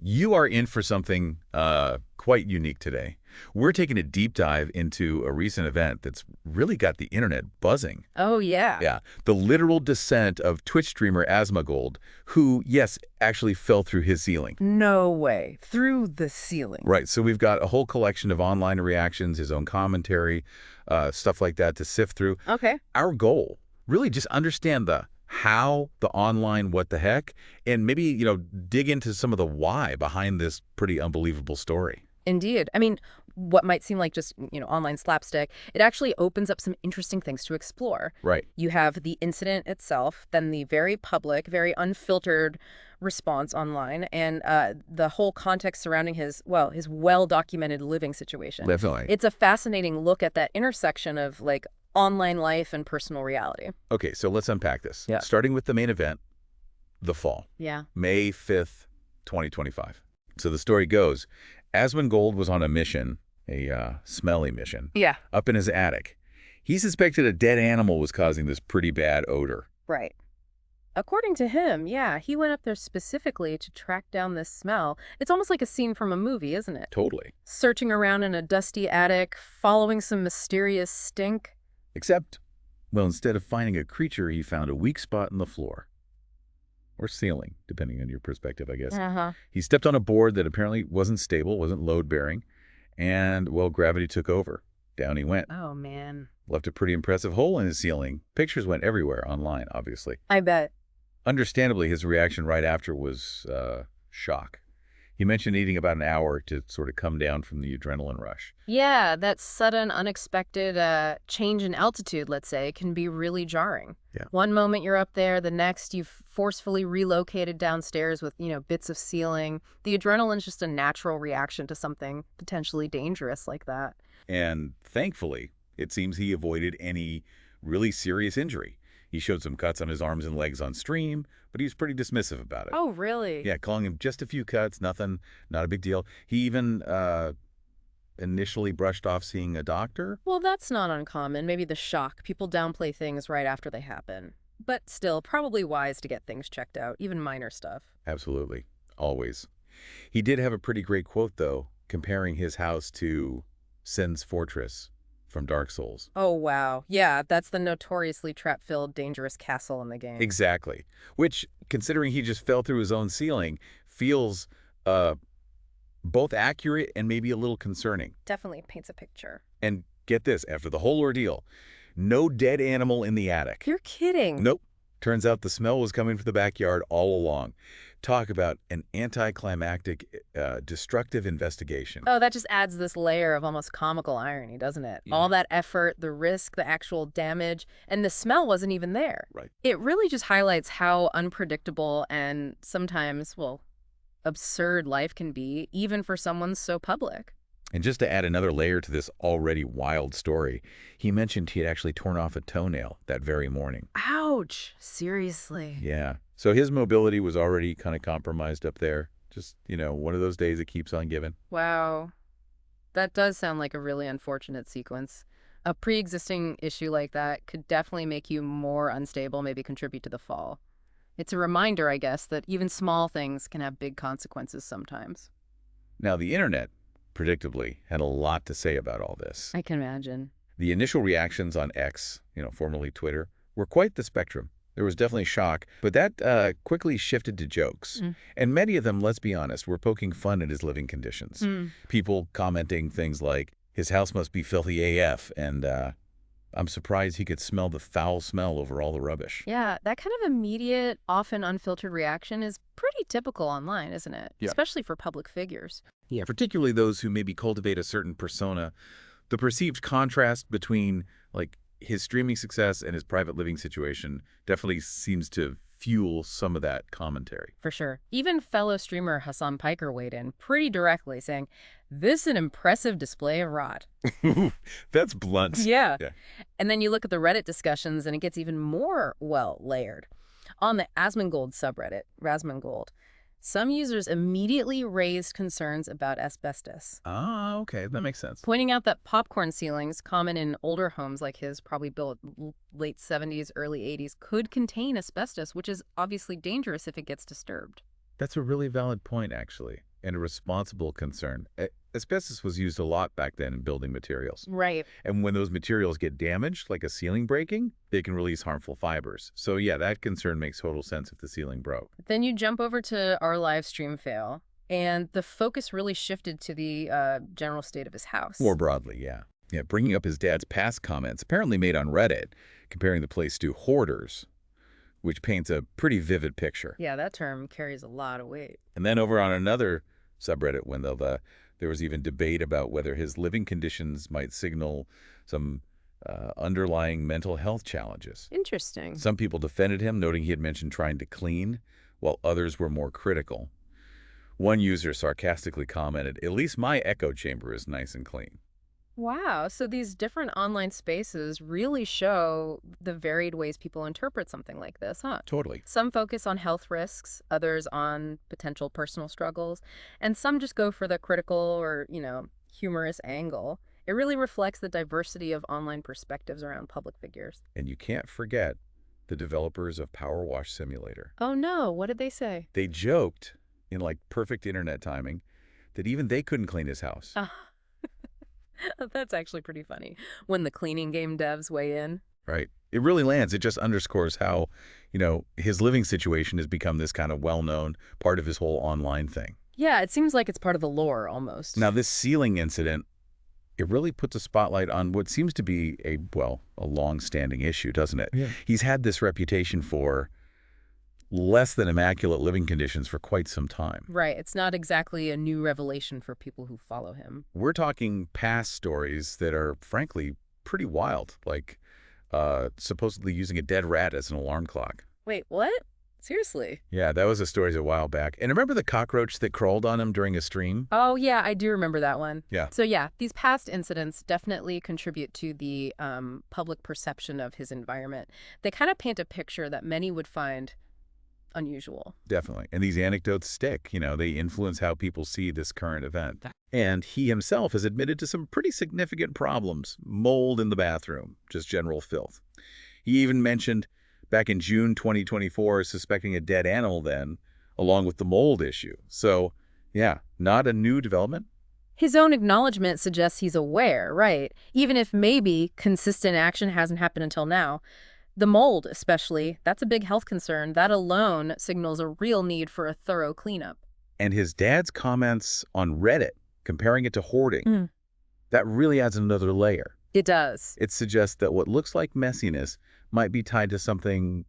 You are in for something quite unique today. We're taking a deep dive into a recent event that's really got the internet buzzing. Oh, yeah. Yeah, the literal descent of Twitch streamer Asmongold, who, yes, actually fell through his ceiling. No way. Through the ceiling. Right, so we've got a whole collection of online reactions, his own commentary, stuff like that to sift through. Okay. Our goal, really just understand the how, the online what the heck, and maybe, dig into some of the why behind this pretty unbelievable story. Indeed. I mean, what might seem like just, online slapstick, it actually opens up some interesting things to explore. Right. You have the incident itself, then the very public, very unfiltered response online, and the whole context surrounding his well-documented living situation. Definitely. It's a fascinating look at that intersection of, like, online life and personal reality. Okay, so let's unpack this. Yeah. Starting with the main event, the fall, Yeah. May 5th, 2025. So the story goes, Asmongold was on a mission, a smelly mission, Yeah. up in his attic. He suspected a dead animal was causing this pretty bad odor. Right. According to him, yeah, he went up there specifically to track down this smell. It's almost like a scene from a movie, isn't it? Totally. Searching around in a dusty attic, following some mysterious stink. Except, well, instead of finding a creature, he found a weak spot in the floor. Or ceiling, depending on your perspective, I guess. Uh-huh. He stepped on a board that apparently wasn't stable, wasn't load-bearing, and, well, gravity took over. Down he went. Oh, man. Left a pretty impressive hole in his ceiling. Pictures went everywhere online, obviously. I bet. Understandably, his reaction right after was shock. He mentioned needing about an hour to sort of come down from the adrenaline rush. Yeah, that sudden, unexpected change in altitude, let's say, can be really jarring. Yeah. One moment you're up there, the next you've forcefully relocated downstairs with, bits of ceiling. The adrenaline's just a natural reaction to something potentially dangerous like that. And thankfully, it seems he avoided any really serious injury. He showed some cuts on his arms and legs on stream, but he was pretty dismissive about it. Oh, really? Yeah, calling him just a few cuts, nothing, not a big deal. He even initially brushed off seeing a doctor. Well, that's not uncommon. Maybe the shock. People downplay things right after they happen. But still, probably wise to get things checked out, even minor stuff. Absolutely, always. He did have a pretty great quote, though, comparing his house to Sen's fortress from Dark Souls. Oh, wow. Yeah, that's the notoriously trap-filled, dangerous castle in the game. Exactly. Which, considering he just fell through his own ceiling, feels both accurate and maybe a little concerning. Definitely paints a picture. And get this, after the whole ordeal, no dead animal in the attic. You're kidding. Nope. Turns out the smell was coming from the backyard all along. Talk about an anticlimactic, destructive investigation. Oh, that just adds this layer of almost comical irony, doesn't it? Yeah. All that effort, the risk, the actual damage, and the smell wasn't even there. Right. It really just highlights how unpredictable and sometimes, absurd life can be, even for someone so public. And just to add another layer to this already wild story, he mentioned he had actually torn off a toenail that very morning. Ouch. Seriously. Yeah. So his mobility was already kind of compromised up there. Just, one of those days that keeps on giving. Wow. That does sound like a really unfortunate sequence. A pre-existing issue like that could definitely make you more unstable, maybe contribute to the fall. It's a reminder, I guess, that even small things can have big consequences sometimes. Now, the internet, predictably, had a lot to say about all this. I can imagine. The initial reactions on X, formerly Twitter, were quite the spectrum. There was definitely shock, but that quickly shifted to jokes. And many of them, let's be honest, were poking fun at his living conditions. People commenting things like, his house must be filthy AF, and I'm surprised he could smell the foul smell over all the rubbish. Yeah, that kind of immediate, often unfiltered reaction is pretty typical online, isn't it? Yeah. Especially for public figures. Yeah, particularly those who maybe cultivate a certain persona. The perceived contrast between, his streaming success and his private living situation definitely seems to fuel some of that commentary. For sure. Even fellow streamer Hassan Piker weighed in pretty directly, saying, "This is an impressive display of rot." That's blunt. Yeah. Yeah. And then you look at the Reddit discussions and it gets even more, layered. On the Asmongold subreddit, Rasmongold, some users immediately raised concerns about asbestos, Ah, okay. That makes sense. pointing out that popcorn ceilings, common in older homes like his, probably built late 70s, early 80s, could contain asbestos, which is obviously dangerous if it gets disturbed. That's a really valid point, actually. and a responsible concern. Asbestos was used a lot back then in building materials. Right. And when those materials get damaged, like a ceiling breaking, they can release harmful fibers. So yeah, that concern makes total sense if the ceiling broke. Then you jump over to our live stream fail, and the focus really shifted to the general state of his house. More broadly, yeah. Yeah, bringing up his dad's past comments, apparently made on Reddit, comparing the place to hoarders, which paints a pretty vivid picture. Yeah, that term carries a lot of weight. And then over on another subreddit window, there was even debate about whether his living conditions might signal some underlying mental health challenges. Interesting. Some people defended him, noting he had mentioned trying to clean, while others were more critical. One user sarcastically commented, "At least my echo chamber is nice and clean." Wow, so these different online spaces really show the varied ways people interpret something like this, huh? Totally. Some focus on health risks, others on potential personal struggles, and some just go for the critical or, humorous angle. It really reflects the diversity of online perspectives around public figures. And you can't forget the developers of Power Wash Simulator. Oh no, what did they say? They joked, in like perfect internet timing, that even they couldn't clean his house. That's actually pretty funny. When the cleaning game devs weigh in. Right. It really lands. It just underscores how, his living situation has become this kind of well-known part of his whole online thing. Yeah, it seems like it's part of the lore almost. Now, this ceiling incident, it really puts a spotlight on what seems to be a long-standing issue, doesn't it? Yeah. He's had this reputation for less than immaculate living conditions for quite some time. Right. It's not exactly a new revelation for people who follow him. We're talking past stories that are, frankly, pretty wild, like supposedly using a dead rat as an alarm clock. Wait, what? Seriously? Yeah, that was a story a while back. And remember the cockroach that crawled on him during a stream? Oh, yeah, I do remember that one. Yeah. So, yeah, these past incidents definitely contribute to the public perception of his environment. They kind of paint a picture that many would find unusual. Definitely. And these anecdotes stick. They influence how people see this current event. And he himself has admitted to some pretty significant problems. Mold in the bathroom, just general filth. He even mentioned back in June 2024 suspecting a dead animal then, along with the mold issue. So, yeah, not a new development. His own acknowledgement suggests he's aware, right? Even if maybe consistent action hasn't happened until now. The mold, especially, that's a big health concern. That alone signals a real need for a thorough cleanup. And his dad's comments on Reddit, comparing it to hoarding, that really adds another layer. It does. It suggests that what looks like messiness might be tied to something,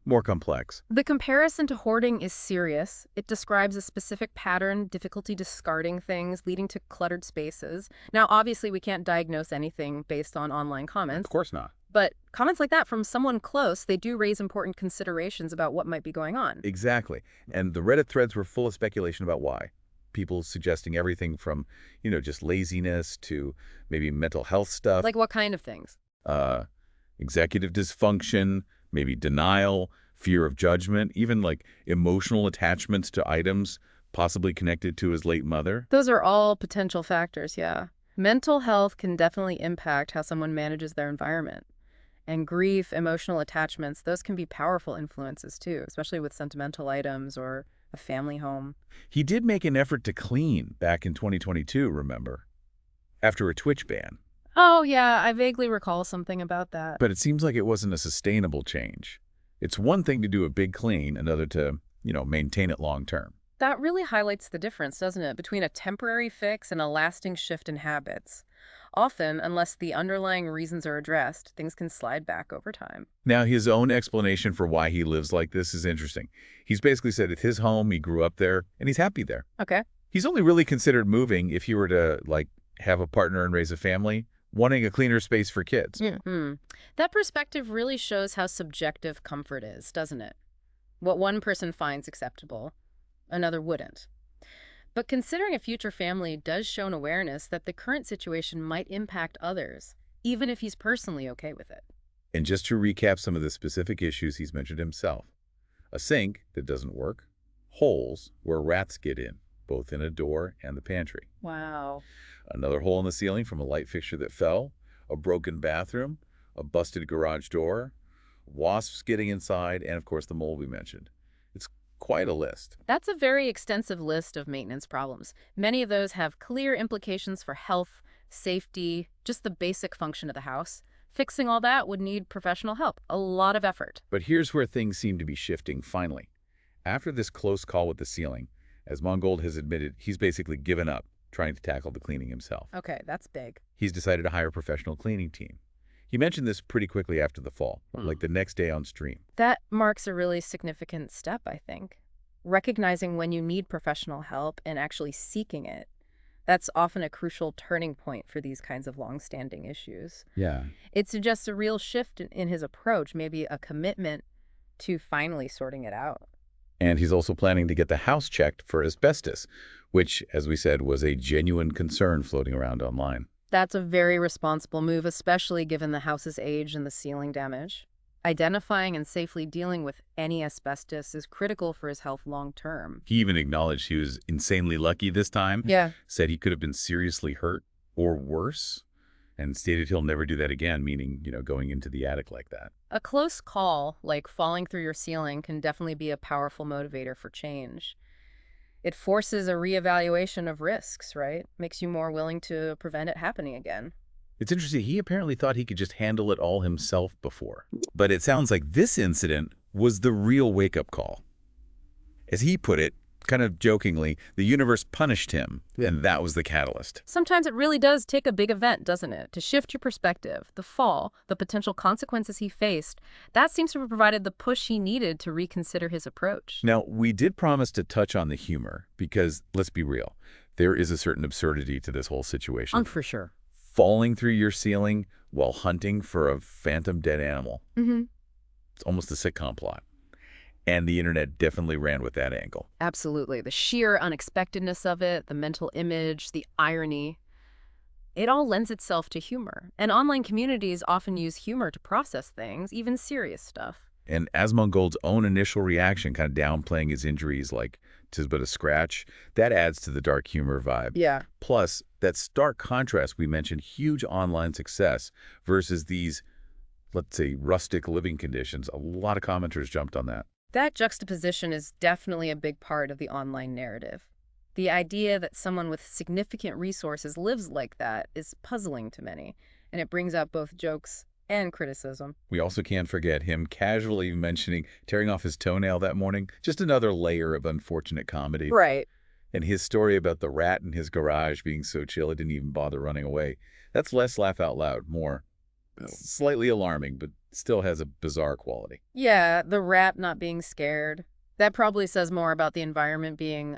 more complex. The comparison to hoarding is serious. It describes a specific pattern, difficulty discarding things, leading to cluttered spaces. Now, obviously, we can't diagnose anything based on online comments. Of course not. But comments like that from someone close, they do raise important considerations about what might be going on. Exactly. And the Reddit threads were full of speculation about why. People suggesting everything from, just laziness to maybe mental health stuff. Like what kind of things? Executive dysfunction, maybe denial, fear of judgment, even like emotional attachments to items possibly connected to his late mother. Those are all potential factors, yeah. Mental health can definitely impact how someone manages their environment. And grief, emotional attachments, those can be powerful influences too, especially with sentimental items or a family home. He did make an effort to clean back in 2022, remember? After a Twitch ban. Oh, yeah, I vaguely recall something about that. But it seems like it wasn't a sustainable change. It's one thing to do a big clean, another to, maintain it long term. That really highlights the difference, doesn't it, between a temporary fix and a lasting shift in habits. Often, unless the underlying reasons are addressed, things can slide back over time. Now, his own explanation for why he lives like this is interesting. He's basically said it's his home, he grew up there, and he's happy there. Okay. He's only really considered moving if he were to, have a partner and raise a family, wanting a cleaner space for kids. Mm-hmm. That perspective really shows how subjective comfort is, doesn't it? What one person finds acceptable, another wouldn't. But considering a future family does show an awareness that the current situation might impact others, even if he's personally okay with it. And just to recap some of the specific issues he's mentioned himself. A sink that doesn't work, holes where rats get in, both in a door and the pantry. Wow. Another hole in the ceiling from a light fixture that fell, a broken bathroom, a busted garage door, wasps getting inside, and of course the mold we mentioned. It's quite a list. That's a very extensive list of maintenance problems. Many of those have clear implications for health, safety, just the basic function of the house. Fixing all that would need professional help, a lot of effort. But here's where things seem to be shifting finally. After this close call with the ceiling, as Mongold has admitted, he's basically given up trying to tackle the cleaning himself. Okay, that's big. He's decided to hire a professional cleaning team. He mentioned this pretty quickly after the fall, like the next day on stream. That marks a really significant step, I think. Recognizing when you need professional help and actually seeking it. That's often a crucial turning point for these kinds of long-standing issues. Yeah. It suggests a real shift in his approach, maybe a commitment to finally sorting it out. And he's also planning to get the house checked for asbestos, which, as we said, was a genuine concern floating around online. That's a very responsible move, especially given the house's age and the ceiling damage. Identifying and safely dealing with any asbestos is critical for his health long term. He even acknowledged he was insanely lucky this time. Yeah. Said he could have been seriously hurt or worse, and stated he'll never do that again, meaning, going into the attic like that. A close call, like falling through your ceiling, can definitely be a powerful motivator for change. It forces a reevaluation of risks, right? Makes you more willing to prevent it happening again. It's interesting. He apparently thought he could just handle it all himself before. But it sounds like this incident was the real wake-up call. As he put it, kind of jokingly, the universe punished him, and that was the catalyst. Sometimes it really does take a big event, doesn't it? To shift your perspective, the fall, the potential consequences he faced, that seems to have provided the push he needed to reconsider his approach. Now, we did promise to touch on the humor, because, let's be real, there is a certain absurdity to this whole situation. For sure. Falling through your ceiling while hunting for a phantom dead animal. It's almost a sitcom plot. And the internet definitely ran with that angle. Absolutely. The sheer unexpectedness of it, the mental image, the irony, it all lends itself to humor. And online communities often use humor to process things, even serious stuff. And Asmongold's own initial reaction, kind of downplaying his injuries like "'tis but a scratch," that adds to the dark humor vibe. Yeah. Plus, that stark contrast we mentioned, huge online success versus these, let's say, rustic living conditions. A lot of commenters jumped on that. That juxtaposition is definitely a big part of the online narrative. The idea that someone with significant resources lives like that is puzzling to many, and it brings up both jokes and criticism. We also can't forget him casually mentioning tearing off his toenail that morning. Just another layer of unfortunate comedy. Right. And his story about the rat in his garage being so chill it didn't even bother running away. That's less laugh out loud, more slightly alarming, but still has a bizarre quality. Yeah, the rat not being scared. That probably says more about the environment being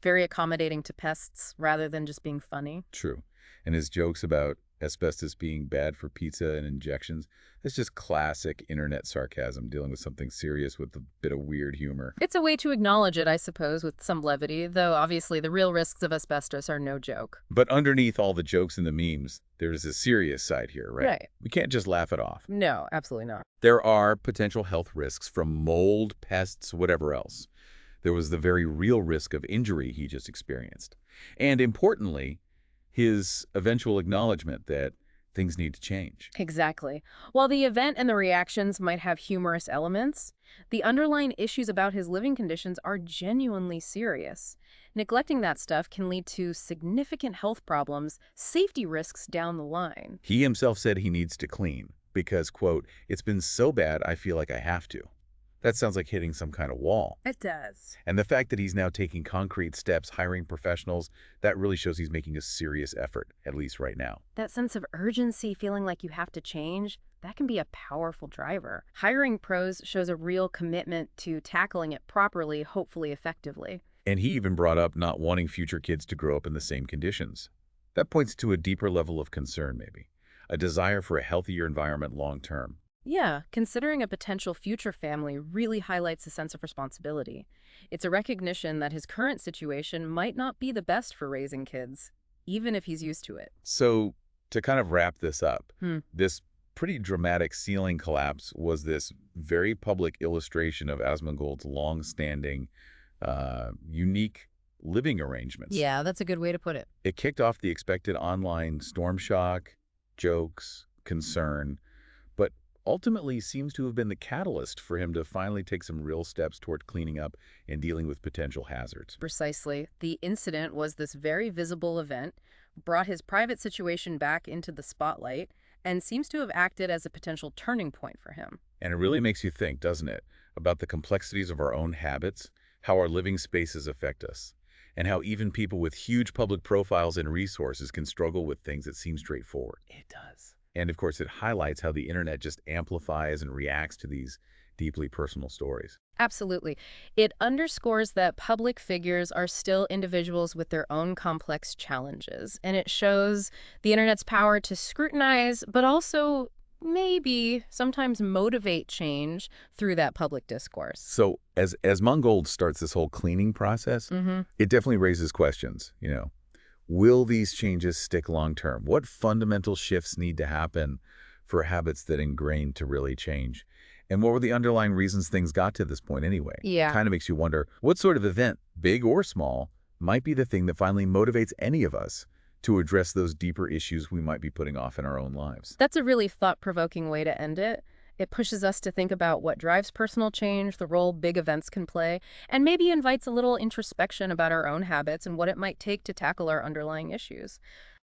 very accommodating to pests rather than just being funny. True. And his jokes about asbestos being bad for pizza and injections, it's just classic internet sarcasm dealing with something serious with a bit of weird humor. It's a way to acknowledge it, I suppose, with some levity, though obviously the real risks of asbestos are no joke. But underneath all the jokes and the memes, there's a serious side here, right? Right. We can't just laugh it off. No, absolutely not. There are potential health risks from mold, pests, whatever else. There was the very real risk of injury he just experienced. And importantly, his eventual acknowledgement that things need to change. Exactly. While the event and the reactions might have humorous elements, the underlying issues about his living conditions are genuinely serious. Neglecting that stuff can lead to significant health problems, safety risks down the line. He himself said he needs to clean because, quote, "it's been so bad I feel like I have to." That sounds like hitting some kind of wall. It does. And the fact that he's now taking concrete steps, hiring professionals, that really shows he's making a serious effort, at least right now. That sense of urgency, feeling like you have to change, that can be a powerful driver. Hiring pros shows a real commitment to tackling it properly, hopefully effectively. And he even brought up not wanting future kids to grow up in the same conditions. That points to a deeper level of concern, maybe. A desire for a healthier environment long term. Yeah, considering a potential future family really highlights a sense of responsibility. It's a recognition that his current situation might not be the best for raising kids, even if he's used to it. So, to kind of wrap this up, this pretty dramatic ceiling collapse was this very public illustration of Asmongold's long-standing, unique living arrangements. Yeah, that's a good way to put it. It kicked off the expected online storm shock, jokes, concern, but ultimately seems to have been the catalyst for him to finally take some real steps toward cleaning up and dealing with potential hazards. Precisely. The incident was this very visible event, brought his private situation back into the spotlight, and seems to have acted as a potential turning point for him. And it really makes you think, doesn't it, about the complexities of our own habits, how our living spaces affect us, and how even people with huge public profiles and resources can struggle with things that seem straightforward. It does. And of course, it highlights how the internet just amplifies and reacts to these deeply personal stories. Absolutely. It underscores that public figures are still individuals with their own complex challenges, and it shows the internet's power to scrutinize, but also maybe sometimes motivate change through that public discourse. So as Asmongold starts this whole cleaning process, it definitely raises questions. Will these changes stick long term? What fundamental shifts need to happen for habits that ingrained to really change? And what were the underlying reasons things got to this point anyway? Yeah. Kind of makes you wonder what sort of event, big or small, might be the thing that finally motivates any of us to address those deeper issues we might be putting off in our own lives. That's a really thought-provoking way to end it. It pushes us to think about what drives personal change, the role big events can play, and maybe invites a little introspection about our own habits and what it might take to tackle our underlying issues.